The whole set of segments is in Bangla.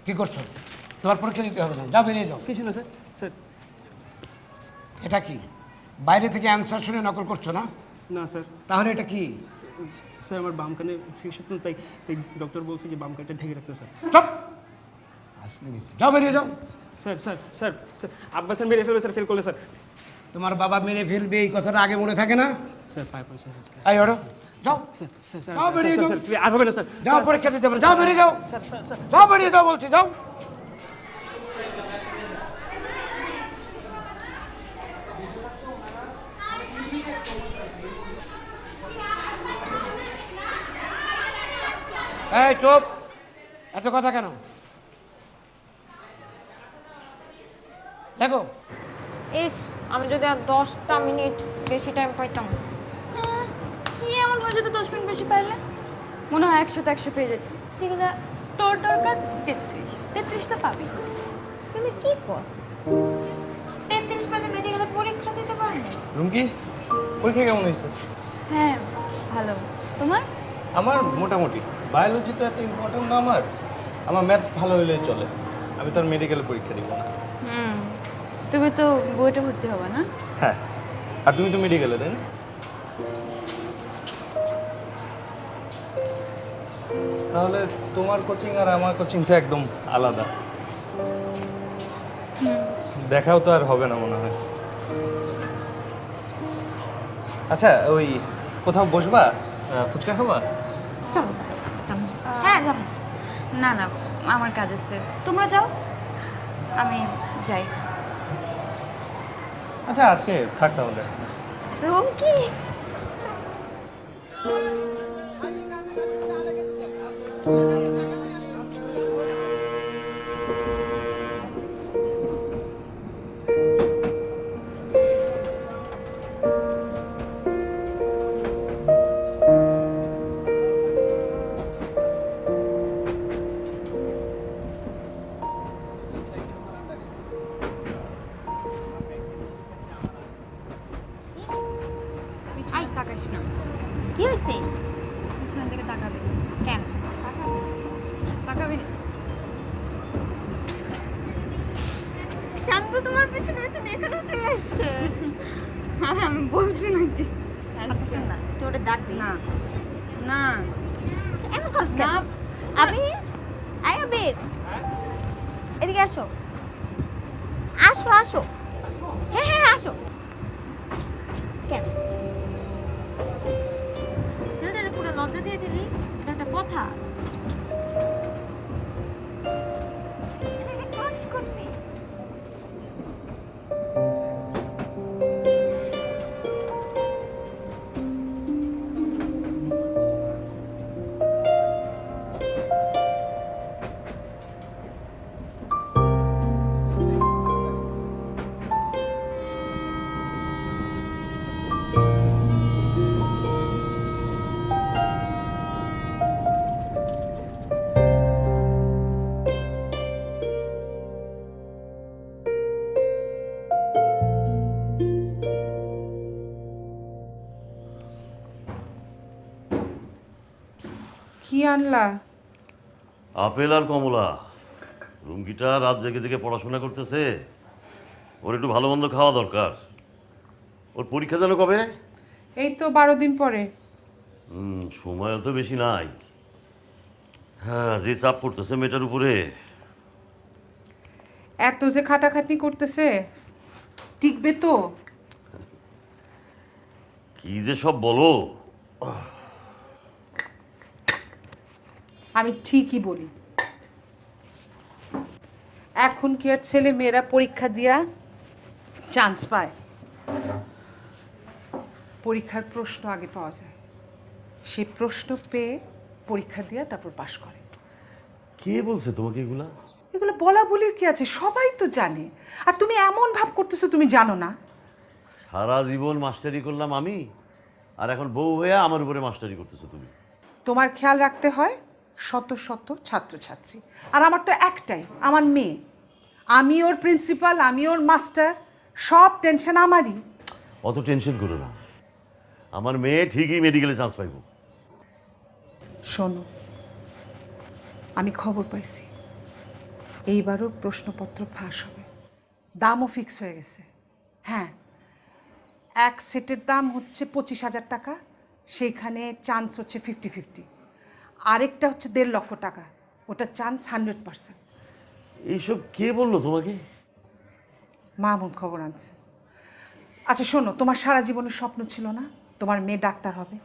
কি করছো? তোমার পরীক্ষা দিতে হবে না, যাও বেরিয়ে যাও। কিছু না স্যার। স্যার এটা কি বাইরে থেকে অ্যান্সার শুনে নকল করছো না? না স্যার, তাহলে এটা কি? স্যার আমার বাম কানে ইনফেকশন তো, তাই তাই ডক্টর বলছে যে বাম কানটা ঢেকে রাখতে স্যার। চুপ! আসলে গেছি, যাও বেরিয়ে যাও। স্যার স্যার স্যার স্যার আব্বা স্যার মেরে ফেলবে স্যার, ফেল করলে স্যার। তোমার বাবা মেরে ফেলবে এই কথাটা আগে মনে থাকে না? স্যার পায়ে পড়ে স্যার আজকে। এই ওঠো, যাও। স্যার স্যার স্যার যাও বেরিয়ে যাও। স্যার আর হবে না স্যার। যাও পরীক্ষা দিতে হবে না, যাও বেরিয়ে যাও। স্যার স্যার স্যার যাও বেরিয়ে যাও বলছি, যাও। এই চুপ, এত কথা কেন? দেখো, ইস, আমি যদি আর 10টা মিনিট বেশি টাইম পাইতাম। কি এমন হয়ে যেত 10 মিনিট বেশি পাইলে? মনে হয় 100 তে 100 পেয়ে যেত। ঠিক আছে, তোর দরকার 33 তো পাবি। তুমি কি কস? 33 পেলে মেডিকেলে পরীক্ষা দিতে পারবি? রুমকি, পরীক্ষা কেমন হয়েছে? হ্যাঁ, ভালো। তোমার? আমার মোটামুটি। বায়োলজি তো এত ইম্পর্টেন্ট না আমার। আমার ম্যাথস ভালো হলেই চলে। আমি তো আর মেডিকেলে পরীক্ষা দিব না। তুমি তো বইটা ভর্তি হবে না? হ্যাঁ, আর তুমি তো মেডিকেলে, তাই না? তাহলে তোমার কোচিং আর আমার কোচিংটা একদম আলাদা। দেখাও তো আর হবে না মনে হয়। আচ্ছা, ওই কোথাও বসবা? ফুচকা খাবা? চলো চলো চলো। হ্যাঁ যাবো। না না, আমার কাজ আছে, তোমরা যাও, আমি যাই। আচ্ছা, আজকে থাক তাহলে। রুম কি? আই তাকাইস না, কি হয়েছে? পিছনের দিকে তাকাবি। কেন? তাকাবি না। চান্দু তোমার পেছনে পেছনে এখানেও চলে আসছে। আরে আমি বলছি নাকি? আচ্ছা শোন না, তুই ওটা ডাক দি। না না এমন করছ না, কেন? আবির, আয় আবির, এদিকে আসো। আসো আসো। হ্যাঁ হ্যাঁ আসো। কেন ছেলেটারে পুরো লজ্জা দিয়ে দিলি? এটা একটা কথা? এটাকে কাজ করবি? কি আনলা? আপেল আর কমলা। রুমকিটা রাত জেগে জেগে পড়াশোনা করতেছে, ওর একটু ভালো মন্দ খাওয়া দরকার। ওর পরীক্ষা যেন কবে? এই তো 12 দিন পরে। সময় তো বেশি নাই। হ্যাঁ, যে চাপ পড়তেছে মেয়েটার উপরে। এত যে খাটাখাটনি করতেছে, টিকবে তো? কি যে সব বলো। আমি ঠিকই বলি। এখন কি আর ছেলে মেয়েরা পরীক্ষা দিয়া চান্স পায়? পরীক্ষার প্রশ্ন আগে পাওয়া যায়, সেই প্রশ্ন পেয়ে পরীক্ষা দিয়া তারপর পাশ করে। কে বলছে তোমাকে এগুলা? এগুলো বলা বলির কি আছে, সবাই তো জানে। আর তুমি এমন ভাব করতেছো তুমি জানো না। সারা জীবন মাস্টারি করলাম আমি, আর এখন বউ হয়ে আমার উপরে মাস্টারি করতেছো তুমি। তোমার খেয়াল রাখতে হয় শত শত ছাত্রছাত্রী, আর আমার তো একটাই, আমার মেয়ে। আমি ওর প্রিন্সিপাল, আমি ওর মাস্টার, সব টেনশন আমারই। অত টেনশন করো না, আমার মেয়ে ঠিকই মেডিকেলে চান্স পাইব। শোনো, আমি খবর পাইছি এইবারও প্রশ্নপত্র ফাঁস হবে, দামও ফিক্স হয়ে গেছে। হ্যাঁ, এক সেটের দাম হচ্ছে 25,000 টাকা, সেইখানে চান্স হচ্ছে 50-50। আরেকটা হচ্ছে 1.5 লক্ষ টাকা, ওটা চান্স 100%। এইসব কে বললো তোমাকে? মাহমুদ খবর আনছে। আচ্ছা শোনো, তোমার সারা জীবনের স্বপ্ন ছিল না তোমার মেয়ে ডাক্তার হবে,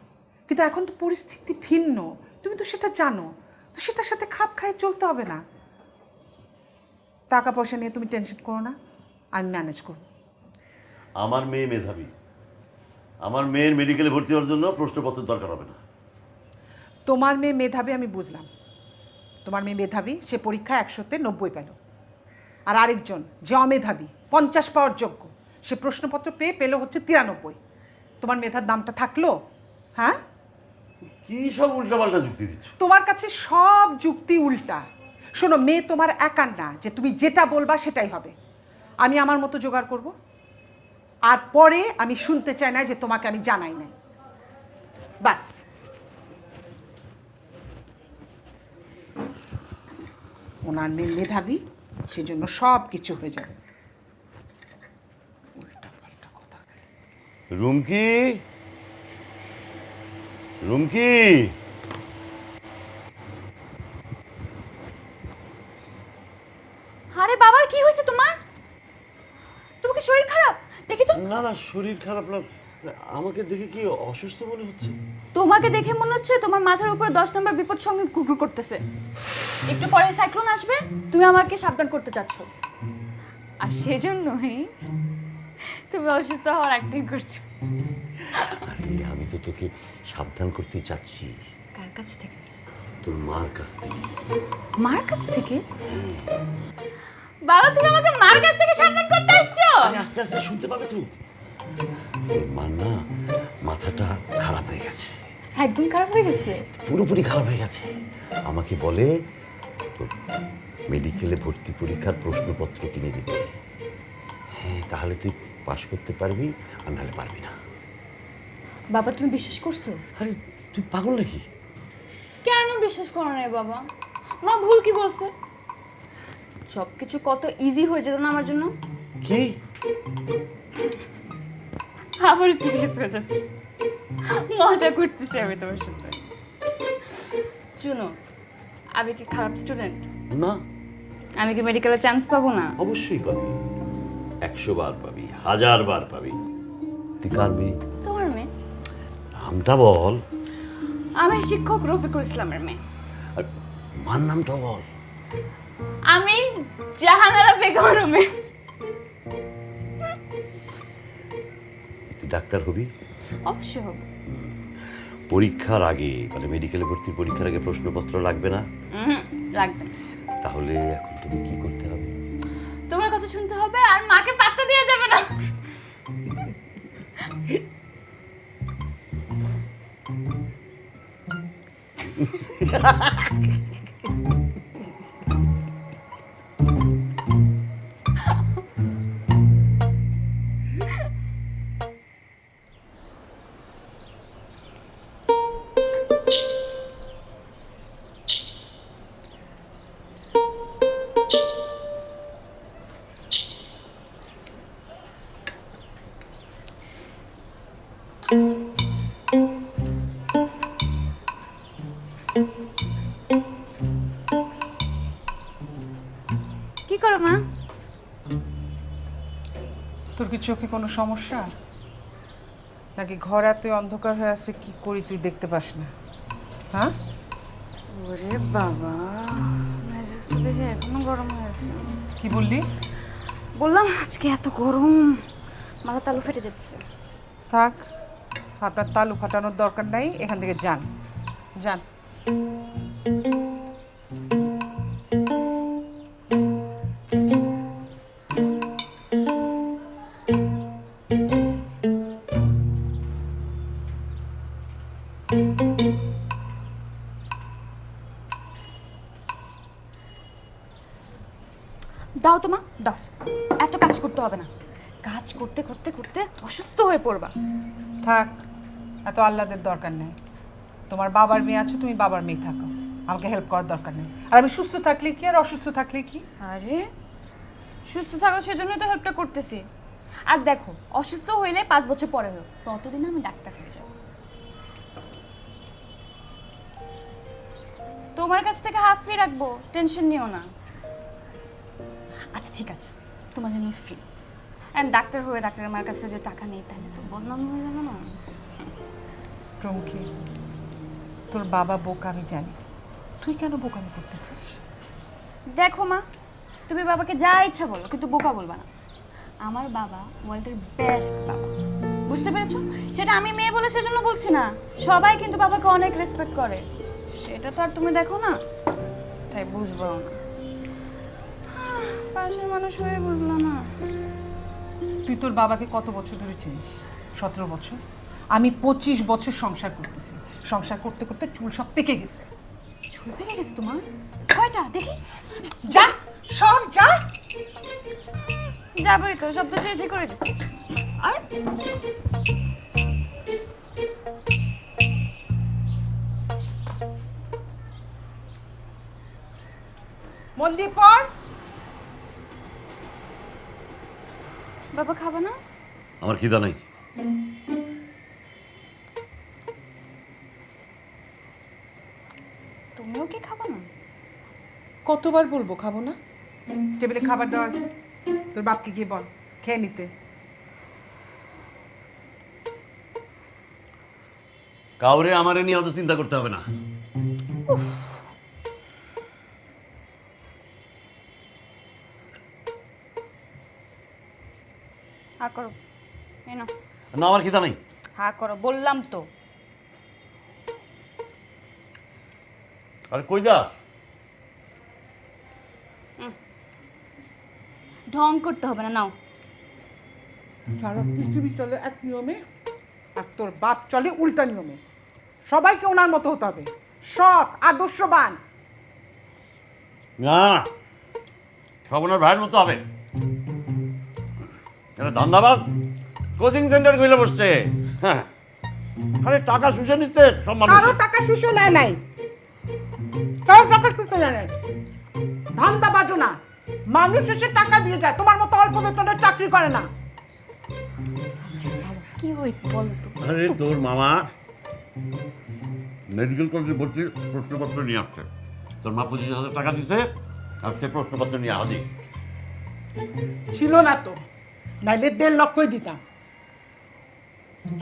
কিন্তু এখন তো পরিস্থিতি ভিন্ন, তুমি তো সেটা জানো, তো সেটার সাথে খাপ খাইয়ে চলতে হবে না। টাকা পয়সা নিয়ে তুমি টেনশন করো না, আমি ম্যানেজ করব। আমার মেয়ে মেধাবী, আমার মেয়ের মেডিকেলে ভর্তি হওয়ার জন্য প্রশ্নপত্রের দরকার হবে না। তোমার মেয়ে মেধাবী আমি বুঝলাম, তোমার মেয়ে মেধাবী, সে পরীক্ষায় 100-তে 90 পেল। আর আরেকজন যে অমেধাবী 50 পাওয়ার যোগ্য, সে প্রশ্নপত্র পেল হচ্ছে 93। তোমার মেধার দামটা থাকলো? হ্যাঁ, কি সব উল্টাপাল্টা যুক্তি দিচ্ছ? তোমার কাছে সব যুক্তি উল্টা। শোনো, মেয়ে তোমার একার না যে তুমি যেটা বলবা সেটাই হবে। আমি আমার মতো জোগাড় করব, আর পরে আমি শুনতে চাই না যে তোমাকে আমি জানাই নাই। বাস। ওনার মেয়ে মেধাবী, সেজন্য সব কিছু হয়ে যাবে। উল্টাপাল্টা কথা। রুমকি, রুমকি, আরে বাবা, কি হয়েছে তোমার? তোমার কি শরীর খারাপ? দেখি তো। না না, শরীর খারাপ না, আমাকে দেখে কি অসুস্থ মনে হচ্ছে? তোমাকে দেখে মনে হচ্ছে তোমার মাথার উপরে 10 নম্বর বিপদ সঙ্গে কুকুর করতেছে। একটু পরে সাইক্লোন আসবে, তুমি আমাকে সাবধান করতে চাচ্ছ, আর সেজন্যই তুমি অসুস্থ হওয়ার অ্যাক্টিং করছো। আরে আমি তো তোকে সাবধান করতে চাচ্ছি। কার কাছ থেকে? তোর মার কাছ থেকে। মার কাছ থেকে? বাবা, তুমি আমাকে মার কাছ থেকে সাবধান করতে আসছো? আরে আস্তে আস্তে শুনতে পাবে তো। তোর মার না মাথাটা খারাপ হয়ে গেছে, একদম খারাপ হয়ে গেছে? পুরোপুরি খারাপ হয়ে গেছে। আমাকে বলে তোর মেডিকেলে ভর্তি পরীক্ষার প্রশ্নপত্র কিনে দিতে। হ্যাঁ, তাহলে তুই পাশ করতে পারবি, আর নাহলে পারবি না। বাবা, তুমি বিশ্বাস করছো? আরে তুই পাগল নাকি? কেন বিশ্বাস করো না বাবা? মা ভুল কি বলছে? সবকিছু কত ইজি হয়ে যেত না আমার জন্য। কি? আবার সিরিয়াস হয়ে যাচ্ছে, মজা করতেছি আমি তোমার সাথে। শুনো, আমি কি খারাপ স্টুডেন্ট? না, আমি কি মেডিকেলে চান্স পাবো না? অবশ্যই পাবি, 100 বার পাবি, 1000 বার পাবি। তুই কার মেয়ে? তোমার মেয়ে। নামটা বল। আমি শিক্ষক রফিকুল ইসলামের মেয়ে। আর মার নামটা বল। আমি জাহানারা বেগমের মেয়ে। তুই ডাক্তার হবি? অবশ্যই হবে। পরীক্ষার আগে, মানে মেডিকেলে ভর্তি পরীক্ষার আগে প্রশ্নপত্র লাগবে না? লাগবে না। তাহলে এখন তুমি কি করতে হবে? তোমার কথা শুনতে হবে, আর মাকে পাত্তা দেওয়া যাবে না। কি করো মা? তোর কি চোখে কোনো সমস্যা নাকি ঘর এতই অন্ধকার হয়ে আছে, কি করি তুই দেখতে পাস না? হ্যাঁ, ওরে বাবা, মেজাজ তো দেখে এখনো গরম হয়ে আছে। কি বললি? বললাম আজকে এত গরম, মাথা তালু ফেটে যাচ্ছে। থাক, আপনার তালু ফাটানোর দরকার নাই, এখান থেকে যান যান। দাও তো মা, দাও। এত কাজ করতে হবে না, কাজ করতে করতে করতে অসুস্থ হয়ে পড়বা। থাক, এত আহ্লাদের দরকার নেই। তোমার বাবার মেয়ে আছো, তুমি বাবার মেয়ে থাকো। আমাকে হেল্প করার দরকার নেই। আর আমি সুস্থ থাকলে কি আর অসুস্থ থাকলে কি? আরে সুস্থ থাকো সেজন্যই তো হেল্পটা করতেছি। আর দেখো অসুস্থ হইলে 5 বছর পরে হোক, ততদিন আমি ডাক্তার হয়ে যাব। তোমার কাছ থেকে হাফ ফ্রি রাখবো, টেনশন নিও না। আচ্ছা ঠিক আছে, তোমার জন্য ফ্রি। অ্যান্ড ডাক্তার হয়ে ডাক্তারের মার কাছে যে টাকা নেই তাহলে তো বদনাম হয়ে যাবে না? প্রমুখী, তোর বাবা বোকা আমি জানি, তুই কেন বোকামি করতেছিস? দেখো মা, তুমি বাবাকে যা ইচ্ছা বলো, কিন্তু বোকা বলবা না। আমার বাবা ওয়ার্ল্ডের বেস্ট বাবা, বুঝতে পেরেছো? সেটা আমি মেয়ে বলে সেজন্য বলছি না, সবাই কিন্তু বাবাকে অনেক রেসপেক্ট করে। সেটা তো আর তুমি দেখো না, তাই বুঝবো না। পাশের মানুষ হয়ে বুঝলো না। তুই তোর বাবাকে কত বছর ধরে চিনিস? 17 বছর। আমি 25 বছর সংসার করতেছি, সংসার করতে করতে চুল সব পেকে গেছে। চুল পেকে গেছে তোমার? কয়টা দেখি। যা সর যা। যাবোই তো, সব তো শেষই করে দিচ্ছি। মন্দির পর বাবা খাবা না? আমার খিদা নাই। তুমিও কি খাবা না? কতবার বলবো খাবো না? টেবিলে খাবার দেওয়া আছে, তোর বাপকে গিয়ে বল খেয়ে নিতে। কাউরে আমারে নিয়ে অত চিন্তা করতে হবে না। হা করো, এই নাও। না, আমার খিদা নাই। হা করো বললাম তো। আরে কই যা? ঢং করতে হবে না, নাও। সারা পৃথিবী চলে এক নিয়মে, আর তোর বাপ চলে উল্টা নিয়মে। সবাইকে ওনার মতো হতে হবে, সৎ আদর্শবান। না, সব ওনার ভাইয়ের মতো হবে। এটা ধান্দাবাজ কোচিং সেন্টার খুলে বসছে। হ্যাঁ, আরে টাকা শুষে নিচ্ছে সব মানুষ। কারো টাকা শুষে নেয় নাই, কারো টাকা শুষে নেয় নাই। ধান্দাবাজও না, মানুষ এসে টাকা দিয়ে যায়, তোমার মতো অল্প বেতনের চাকরি করে না। কি হয়েছে বলো তো? আরে তোর মামা মেডিকেল কলেজে ভর্তি প্রশ্নপত্র নিয়ে আসছে। তোর মা 25,000 টাকা দিছে, আর সে প্রশ্নপত্র নিয়ে হাজির। ছিল না তো, নাইলে 1.5 লক্ষই দিতাম।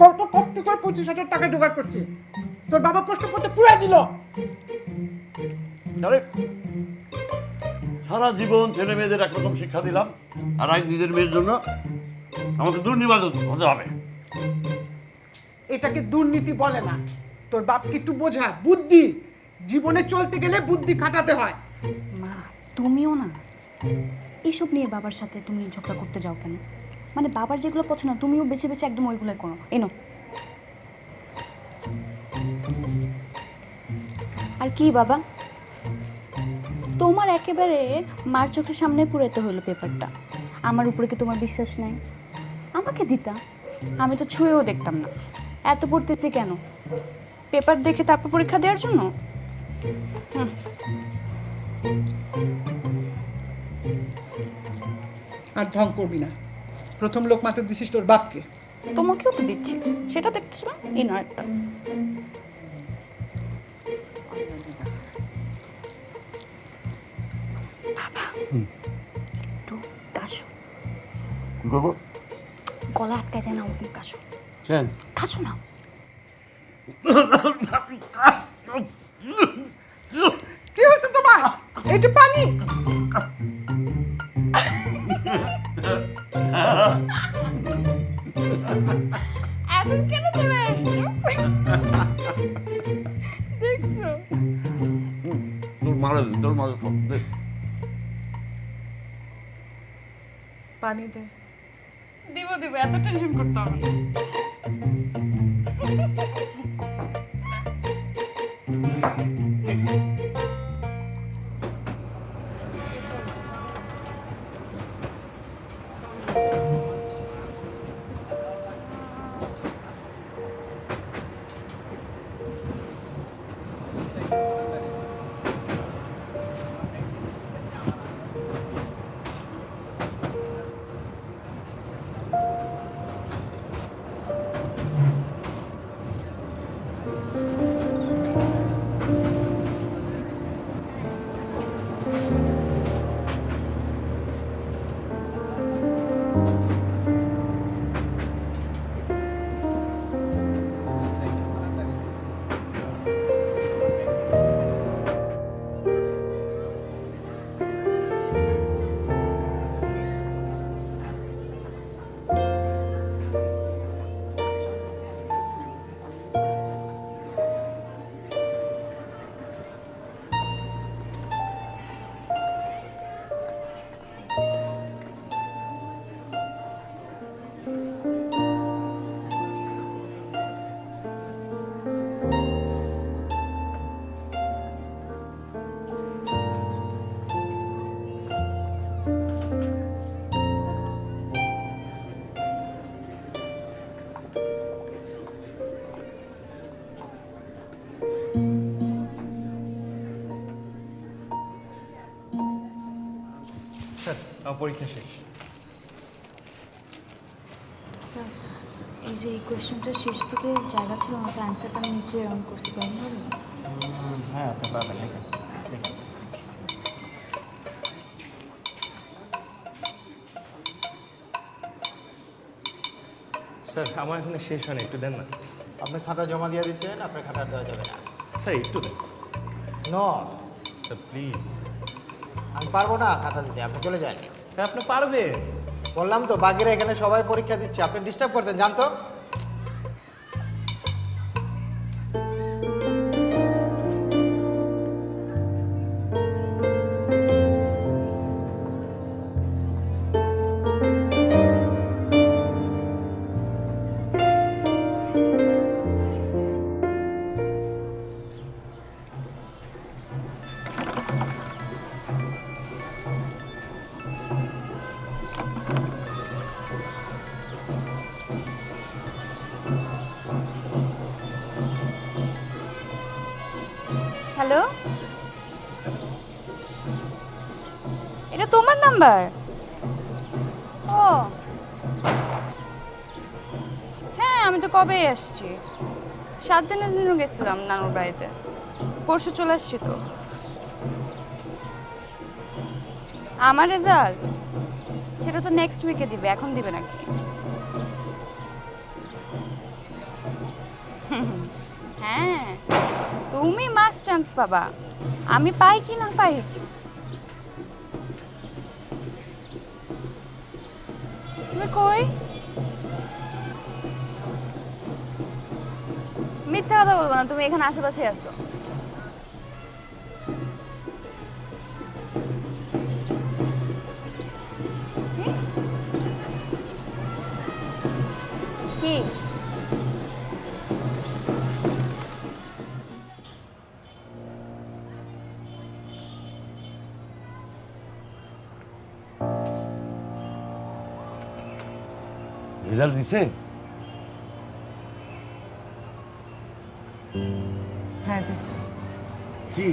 কত কষ্ট করে 25,000 টাকা জোগাড় করছি, তোর বাবা প্রশ্নপত্র পুরাই দিল। আরে সারা জীবন ছেলে মেয়েদের একরকম শিক্ষা দিলাম, আর আজ নিজের মেয়ের জন্য আমাকে দুর্নিবাদ হতে হবে। এটাকে দুর্নীতি বলে না, তোর বাপকে একটু বোঝা, বুদ্ধি। জীবনে চলতে গেলে বুদ্ধি খাটাতে হয়। মা তুমিও না এইসব নিয়ে বাবার সাথে তুমি ঝগড়া করতে যাও কেন? মানে বাবার যেগুলো পছন্দ তুমিও বেছে বেছে একদম ওইগুলোই করো। এনো। আর কি বাবা, তোমার একেবারে মার চোখের সামনে পুরাইতে হলো পেপারটা। আমার উপরে কি তোমার বিশ্বাস নাই? আমাকে দিতা, আমি তো ছুঁয়েও দেখতাম না। এত পড়তেছি কেন? পেপার দেখে তারপর পরীক্ষা দেওয়ার জন্য? আর ঢং করবি না, প্রথম লোক মাত্র দিছিস তোর বাপকে। তোমাকেও তো দিচ্ছি, সেটা দেখতেছ না? এই না একটা বাবা একটু কাশো। কি করবো? গলা আটকায় যায় না, ওরকম কাশো। কেন? কাশো না। কি হয়েছে তোমার? এটা পানি? এখন কেন চলে আসছো? দেখছো? তোর মারে সব দে। পানি দে। দিব দিব, এত টেনশন করতে হবে না। আমার পরীক্ষা শেষ। স্যার এই যে এই কোয়েশ্চেনটা শেষ থেকে জায়গা ছিল না, তো অ্যান্সারটা আমি নিচে রাউন্ড করছি, পারবেন বলুন? হ্যাঁ আপনি পারবেন, লিখেন। স্যার আমার এখানে শেষ হয়নি, একটু দেন না। আপনি খাতা জমা দিয়ে দিচ্ছেন, আপনার খাতা আর দেওয়া যাবে না। স্যার একটু দেন নো, স্যার, প্লিজ। আমি পারবো না খাতা দিতে, আপনি চলে যান। স্যার আপনি পারবেন। বললাম তো বাকিরা এখানে সবাই পরীক্ষা দিচ্ছে, আপনি ডিস্টার্ব করতেন, জানতো। হ্যালো, এটা তোমার নাম্বার? ও হ্যাঁ, আমি তো কবেই আসছি, 7 দিনের জন্য গেছিলাম নানুর বাড়িতে, পরশু চলে আসছি তো। আমার রেজাল্ট সেটা তো নেক্সট উইকে দিবে, এখন দিবে নাকি? হ্যাঁ, তুমি মাস্ট চান্স পাবা, আমি পাই কি না পাই। তুমি কই? মিথ্যা কথা বলবো না, তুমি এখানে আশেপাশে আছো। কি? রেজাল্ট দিছে? হ্যাঁ দিছে। কি?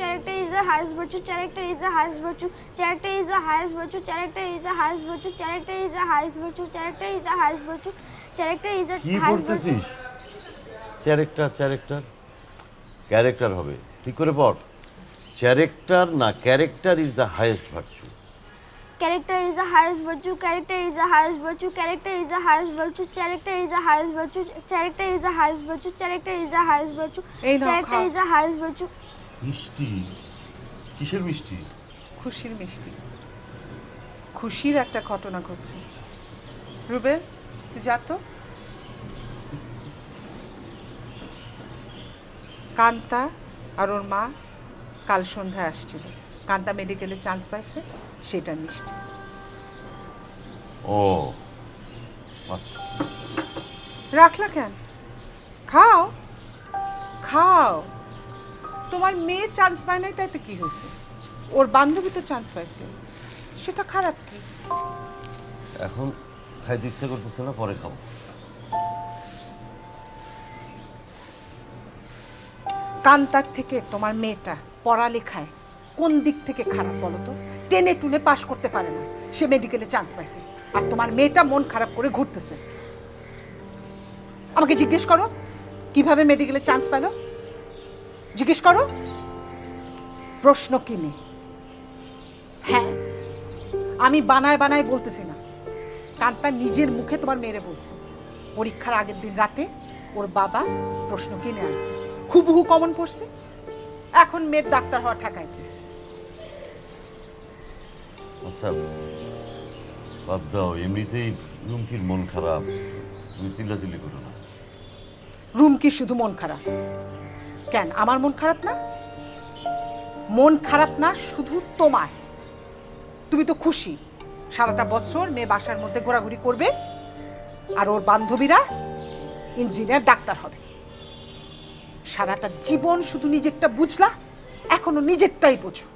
Character is the highest virtue. Character is the highest virtue. Character is the highest virtue. Character is the highest virtue. Character is the highest virtue. Character is the highest virtue. Character is the highest virtue. Character is the কি highest virtue. পড়তেছিস? ক্যারেক্টার ক্যারেক্টার হবে, ঠিক করে পড়। ক্যারেক্টার না, character is the highest virtue. Character is the highest virtue. Character is the highest virtue. Character is the highest virtue. Character is the highest virtue. Character is the highest virtue. Character is the highest virtue. এই নাও, Character খাও। is the highest virtue. মিষ্টি? কিসের মিষ্টি? খুশির মিষ্টি। খুশির একটা ঘটনা ঘটছে। রুবেল, তুই যা তো। কান্তা আর ওর মা কাল সন্ধ্যায় আসছিল। কান্তা মেডিকেলে চান্স পাইছে, সেটা মিষ্টি। ও আচ্ছা। রাখলা কেন? খাও খাও। তোমার মেয়ে চান্স পায় নাই তাইতে কি হয়েছে? ওর বান্ধবী তো চান্স পাইছে, সেটা খারাপ কি? এখন খাইতে ইচ্ছা করতেছে না, পরে খাবো। কান্তার থেকে তোমার মেয়েটা পড়ালেখায় কোন দিক থেকে খারাপ বলো তো? টেনে টুলে পাশ করতে পারে না, সে মেডিকেলে চান্স পাইছে, আর তোমার মেয়েটা মন খারাপ করে ঘুরতেছে। আমাকে জিজ্ঞেস করো কিভাবে মেডিকেলে চান্স পেল, জিজ্ঞেস করো। প্রশ্ন কি নেই? হ্যাঁ, আমি বানায় বানায় বলতেছি না, কান্তা নিজের মুখে তোমার মেয়েরে বলছে। পরীক্ষার আগের দিন রাতে ওর বাবা প্রশ্ন কিনে আনছে, হুবহু কমন পড়ছে। এখন মেয়ের ডাক্তার হওয়া ঠেকায় কি? আচ্ছা বাদ দাও, এমনিতেই রুমকির মন খারাপ, তুমি চিল্লাচিল্লি করো না। রুমকি শুধু মন খারাপ কেন? আমার মন খারাপ না? মন খারাপ না শুধু তোমার। তুমি তো খুশি সারাটা বছর মেয়ে বাসার মধ্যে ঘোরাঘুরি করবে আর ওর বান্ধবীরা ইঞ্জিনিয়ার ডাক্তার হবে। সারাটা জীবন শুধু নিজেরটা বুঝলা, এখনো নিজেরটাই বোঝো।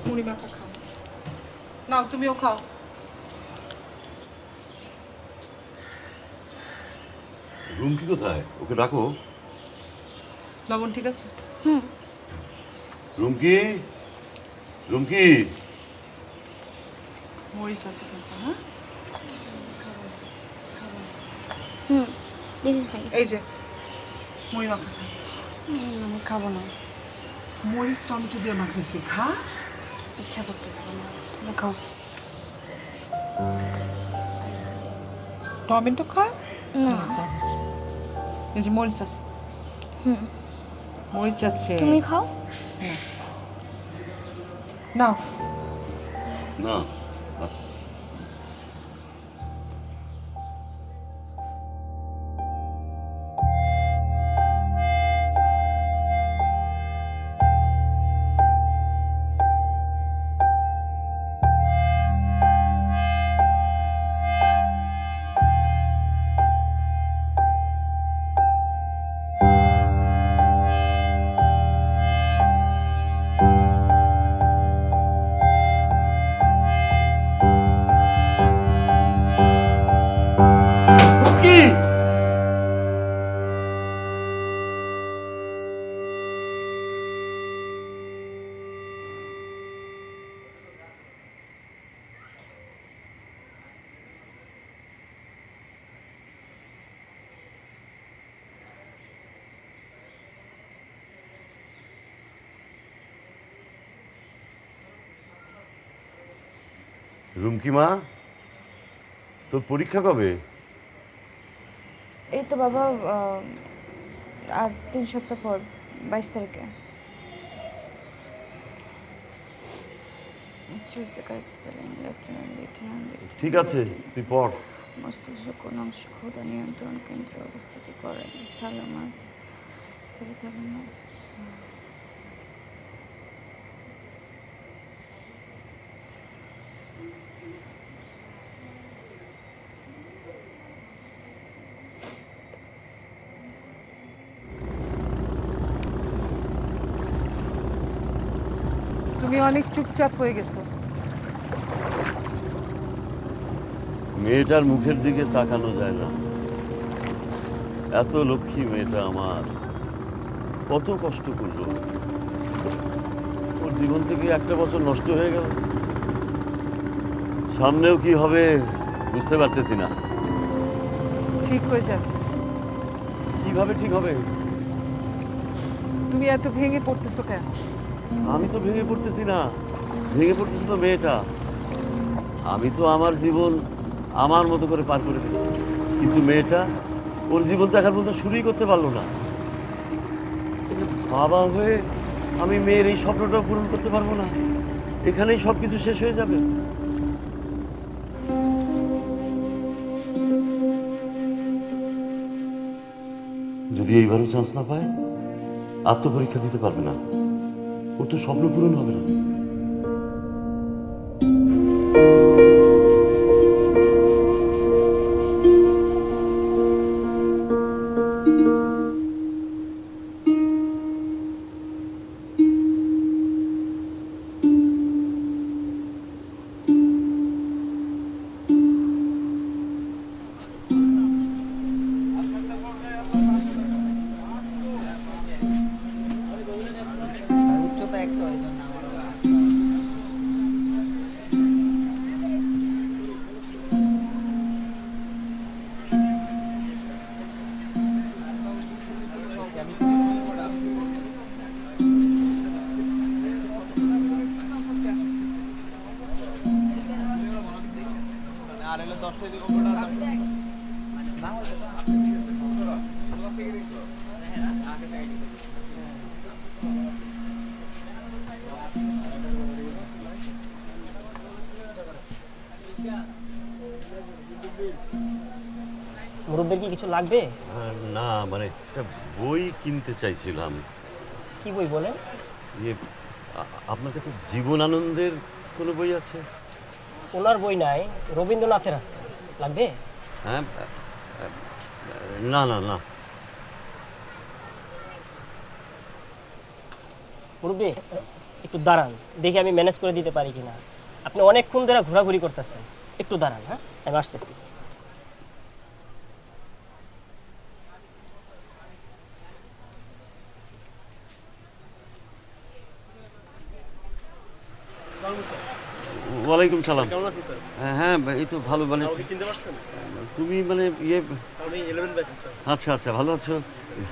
মুড়ি মাখা খাও, নাও তুমিও খাও। রুমকি কোথায়? ওকে ডাকো। লবণ ঠিক আছে? রুমকি, রুমকি। মরিচ আছে কিন্তু, হ্যাঁ? এই যে মুড়ি মাখা খা। আমি খাবো না, মরিচ টমেটো দিয়ে মাখাইছি, খা। ইচ্ছা করতেছে না, তুমি খাও। টমেটো খা। এই যে মরিচ আছে, মরিচ আছে। তুমি খাও। নাও। না আচ্ছা। রুমকি মা, তোর পরীক্ষা কবে? এই তো বাবা, আর 3 সপ্তাহ পর 22 তারিখে। ঠিক আছে, তুই পড়। মস্তিষ্ক কোন অংশ ক্ষুধা নিয়ন্ত্রণ কেন্দ্রে অবস্থিতি করে? Thalamus, thalamus. তুমি অনেক চুপচাপ হয়ে গেছো। মেয়েটার মুখের দিকে তাকানো যায় না। এত লক্ষ্মী মেয়েটা আমার, কত কষ্ট করলো। ওর জীবন থেকে একটা বছর নষ্ট হয়ে গেল। সামনেও কি হবে বুঝতে পারতেছি না। ঠিক হয়ে যাবে। কিভাবে ঠিক হবে? তুমি এত ভেঙে পড়তেছো কেন? আমি তো ভেঙে পড়তেছি না, ভেঙে পড়তেছি তো মেয়েটা। আমি তো আমার জীবন আমার মতো করে পার করে ফেলেছি, কিন্তু মেয়েটা ওর জীবন দেখার মতো শুরুই করতে পারলো না। বাবা হয়ে আমি মেয়ের এই স্বপ্নটা পূরণ করতে পারবো না। এখানেই সব কিছু শেষ হয়ে যাবে। যদি এইবারও চান্স না পায়, আত্মপরীক্ষা দিতে পারবে না। ওর তো স্বপ্ন পূরণ হবে না। মুরব্বের কি কিছু লাগবে? না মানে একটা বই কিনতে চাইছিলাম। কি বই বলেন? ইয়ে আপনার কাছে জীবনানন্দের কোনো বই আছে? ওনার বই নাই, রবীন্দ্রনাথের আছে। লাগবে? হ্যাঁ, না না না। মুরব্বি একটু দাঁড়ান, দেখি আমি ম্যানেজ করে দিতে পারি কিনা। আপনি অনেকক্ষণ ধরে ঘোরাঘুরি করতেছেন, একটু দাঁড়ান। হ্যাঁ, আমি আসতেছি। ওয়ালাইকুম সালাম। কেমন আছেন স্যার? হ্যাঁ এই তো ভালো। মানে আপনি কিনতে পারছেন? তুমি মানে ইয়ে আমি 11 ব্যাচে স্যার। আচ্ছা আচ্ছা, ভালো আছো?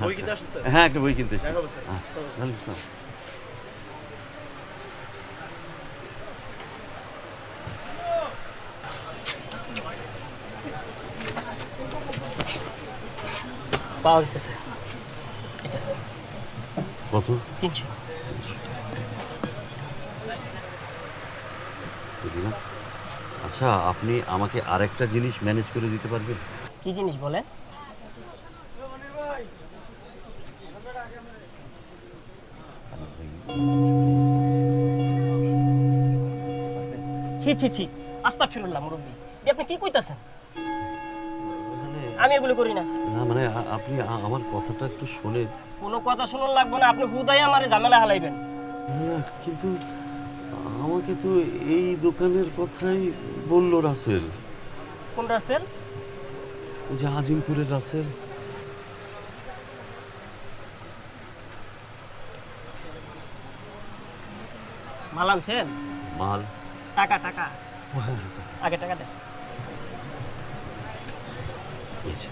বই কিনতে আসছেন স্যার? হ্যাঁ, একটা বই কিনতে এসেছি। দেখা হবে স্যার। আচ্ছা, ওয়ালাইকুম আসসালাম। পাওয়া গেছে স্যার। এটা কত? 300। দিলাম। আচ্ছা, আপনি আমাকে আরেকটা জিনিস ম্যানেজ করে দিতে পারবেন? কি জিনিস বলেন? ছি ছি ছি, আস্তাগফিরুল্লাহ মুরব্বি, এটা আপনি কি কইতাছেন? আমি এগুলো করি না। না মানে আপনি আমার কথাটা একটু শুনে। কোনো কথা শুনুন লাগবে না, আপনি হুদাই আমারে ঝামেলা হালাইবেন। না কিন্তু আমাকে তো এই দোকানের কথাই বললো রাসেল। কোন রাসেল? ওই যে আজিমপুরের রাসেল। মাল আনছেন? মাল? টাকা টাকা আগে টাকা দেন। এই যে।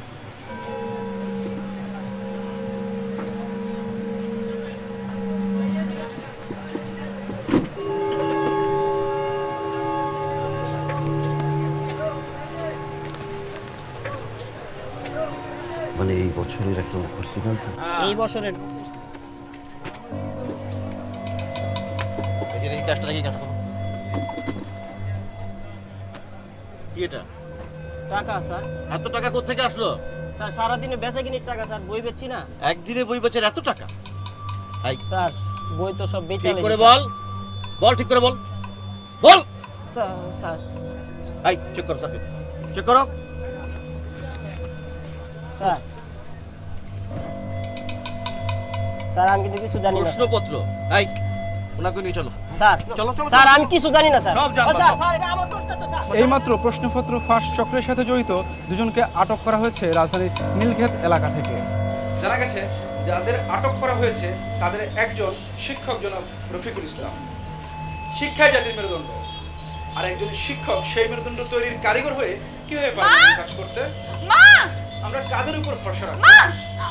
মানে এই বছরের একটা অফার ছিল তো। এই বছরের কি এটা? টাকা স্যার। এত টাকা কোত্থেকে আসলো? স্যার সারাদিনে বেচা কিনির টাকা স্যার, বই বেচছি না। একদিনে বই বেচের এত টাকা? স্যার বই তো সব বেচা ঠিক করে বল, বল ঠিক করে বল, বল। স্যার স্যার এই চেক করো, স্যার চেক করো। স্যার স্যার আমি কিন্তু কিছু জানি না। প্রশ্নপত্র এই ওনাকে নিয়ে চলো। স্যার চলো, চলো, স্যার চলো, আমি কিছু জানি না স্যার। সব জানবা, স্যার সব। স্যার এটা আমার দোষ না তো স্যার। এইমাত্র প্রশ্নপত্র ফাঁস চক্রের সাথে জড়িত দুজনকে আটক করা হয়েছে রাজধানীর নীলক্ষেত এলাকা থেকে। জানা গেছে যাদের আটক করা হয়েছে তাদের একজন শিক্ষক জনাব রফিকুল ইসলাম, শিক্ষায় জাতির মেরুদণ্ড, আর একজন শিক্ষক সেই মেরুদণ্ড তৈরির কারিগর হয়ে কিভাবে পারবেন এই কাজ করতে? মা আমরা কাদের উপর ভরসা রাখবো? মা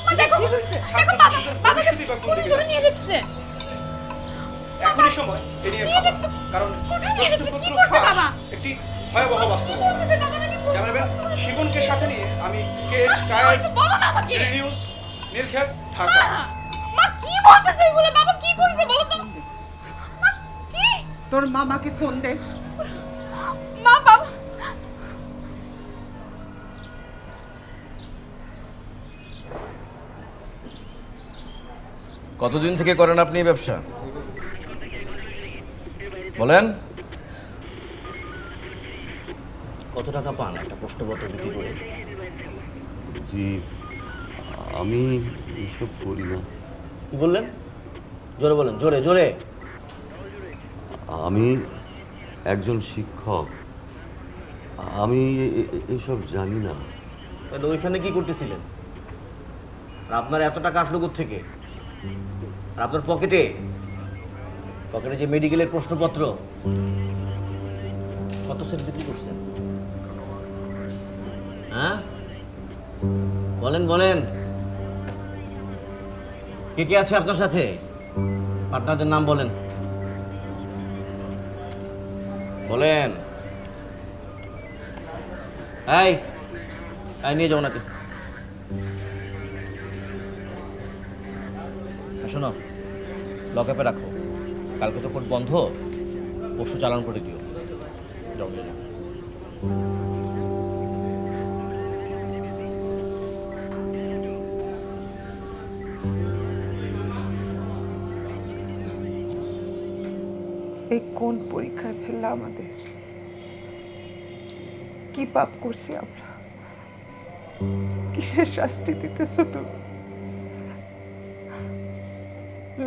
মা দেখো কি হয়েছে? ছাত্র ছাত্রীদের ভবিষ্যৎই বা কোন দিকে যাচ্ছে? নিয়ে যাচ্ছে। এখনই সময় এ নিয়ে ভাবা, কারণ কোথায় নিয়ে যাচ্ছে? প্রশ্নপত্র কি করছে ফাঁস বাবা? একটি ভয়াবহ বাস্তবতা। বাবা নাকি জানাবেন শিবনকে সাথে নিয়ে আমি কেএইচ কায়েস, বলো না আমাকে। নিউজ, নীলক্ষেত, ঢাকা। মা কি বলতেছে এগুলো? বাবা কি করছে বলো তো? মা কি? তোর মামাকে ফোন দে। মা বাবা কতদিন থেকে করেন আপনি এই ব্যবসা বলেন? কত টাকা পান একটা প্রশ্নপত্র বিক্রি করে? জি, আমি এসব করি না। কি বললেন? জোরে বলেন, জোরে জোরে। আমি একজন শিক্ষক, আমি এসব জানি না। তাহলে ওইখানে কি করতেছিলেন? আর আপনার এত টাকা আসলো কোত্থেকে? আর আপনার পকেটে পকেটে যে মেডিকেলের প্রশ্নপত্র, কত সেট বিক্রি করছেন? হ্যাঁ বলেন বলেন, কে কে আছে আপনার সাথে? পার্টনারদের নাম বলেন, বলেন। এই এই নিয়ে যাও নাকি শোনো লকআপে রাখো, কালকে তো কোর্ট বন্ধ, পরশু চালান করে দিও। যাও নিয়ে যাও। এই কোন পরীক্ষায় ফেললা আমাদের? কি পাপ করছি আমরা? কিসের শাস্তি দিতেছো তুমি?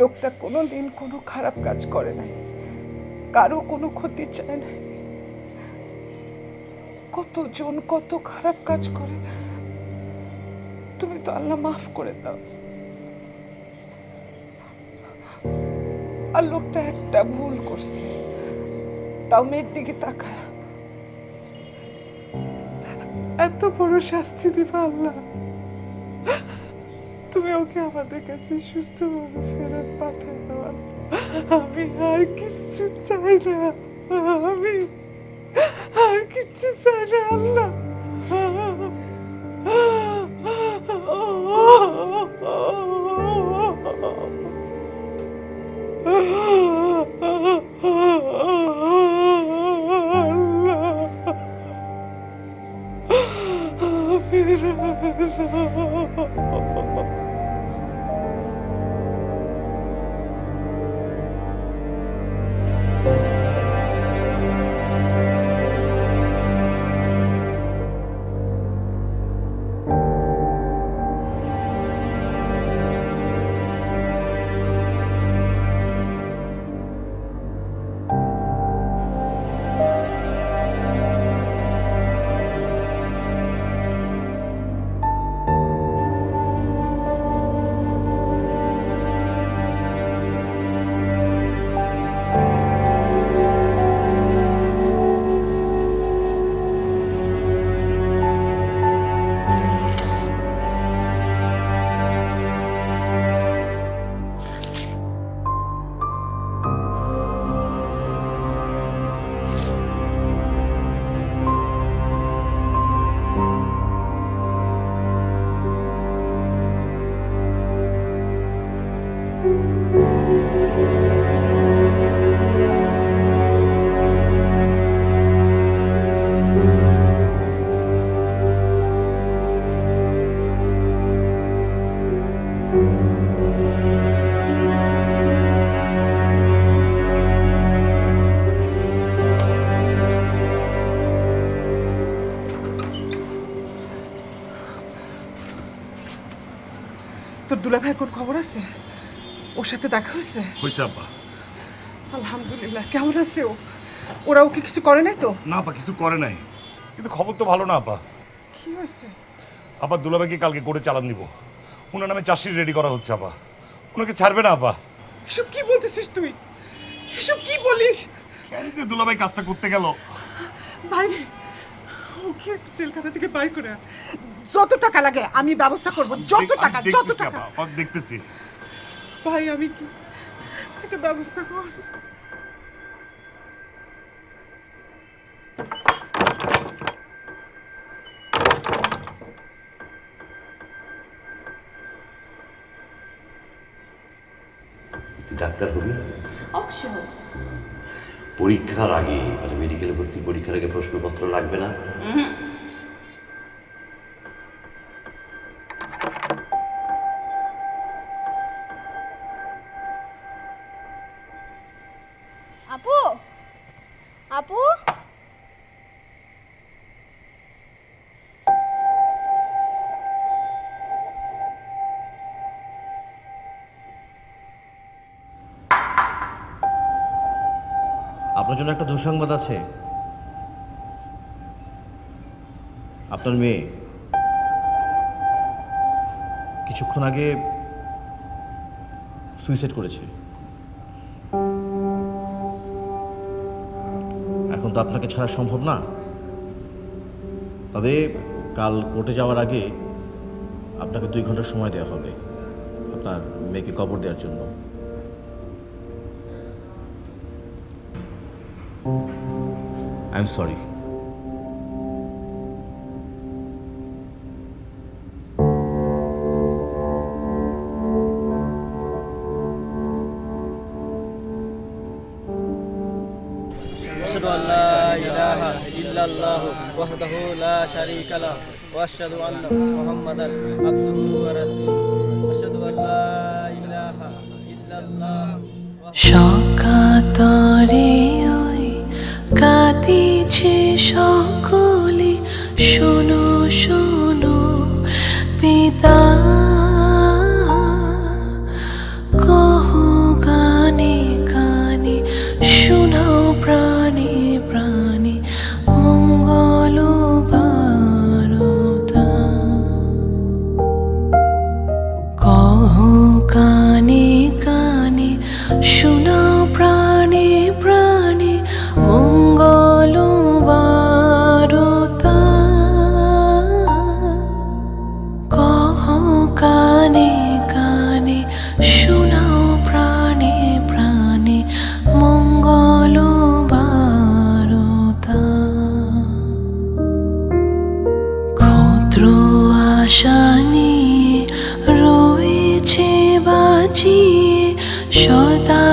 লোকটা কোনোদিন কোনো খারাপ কাজ করে নাই, কারো কোনো ক্ষতি চায় নাই। কতজন কত খারাপ কাজ করে, তুমি তো আল্লাহ মাফ করে দাও। আর লোকটা একটা ভুল করছে, তাও মেয়ের দিকে তাকায় এত বড় শাস্তি দিবা আল্লাহ? তুমি ওকে আমাদের কাছে সুস্থভাবে ফেরত পাঠায় দাও। আমি আর কিছু চাই না, আমি আর কিছু চাই না আল্লাহ। তোর দুলাভাইয়ের কোন খবর আছে? ওর সাথে দেখা হয়েছে? হয়েছে আব্বা। আলহামদুলিল্লাহ। কেমন আছে ও? ওরা ওকে কিছু করে নাই তো? না আব্বা, কিছু করে নাই, কিন্তু খবর তো ভালো না আব্বা। কি হয়েছে? আব্বা দুলাভাইকে কালকে করে চালান দিব, ওনার নামে চাষির রেডি করা হচ্ছে আব্বা, ওনাকে ছাড়বে না আব্বা। এসব কি বলতেছিস তুই? এসব কি বলিস? কেন যে দুলাভাই কাজটা করতে গেল? বাইরে ওকে জেলখানা থেকে বাইর করে আন। যত টাকা লাগে আমি ব্যবস্থা করব, যত টাকা যত টাকা। দেখতেছি ভাই আমি কি একটা ব্যবস্থা কর। ডাক্তার হবি? অবশ্যই। পরীক্ষার আগে মানে মেডিকেলে ভর্তি পরীক্ষার আগে প্রশ্নপত্র লাগবে না? আপু আপু আপনার জন্য একটা দুঃসংবাদ আছে। আপনার মেয়ে কিছুক্ষণ আগে সুইসাইড করেছে। এখন তো আপনাকে ছাড়া সম্ভব না, তবে কাল কোর্টে যাওয়ার আগে আপনাকে 2 ঘন্টা সময় দেওয়া হবে আপনার মেয়েকে কবর দেওয়ার জন্য। I am sorry. আশহাদু আল্লা ইলাহা ইল্লাল্লাহু ওয়াহদাহু লা শারীকা লাহু ওয়া আশহাদু আন্না মুহাম্মাদান আবদুহু ওয়া রাসূলুহু আশহাদু আল্লা ইলাহা ইল্লাল্লাহু সকাতরে ওই কাঁদিছে সকলে, শোনো শোনো পিতা, কহ গানে গানে শোনাও প্রাণে প্রাণে মঙ্গল বারতা। কহ কানে কানে শোনাও প্রাণে প্রাণে মঙ্গল বারতা। কহ কানে কানে শোনাও প্রাণে প্রাণে মঙ্গল বারতা। ক্ষুদ্র আশা নিয়ে রয়েছে বাঁচিয়ে সদা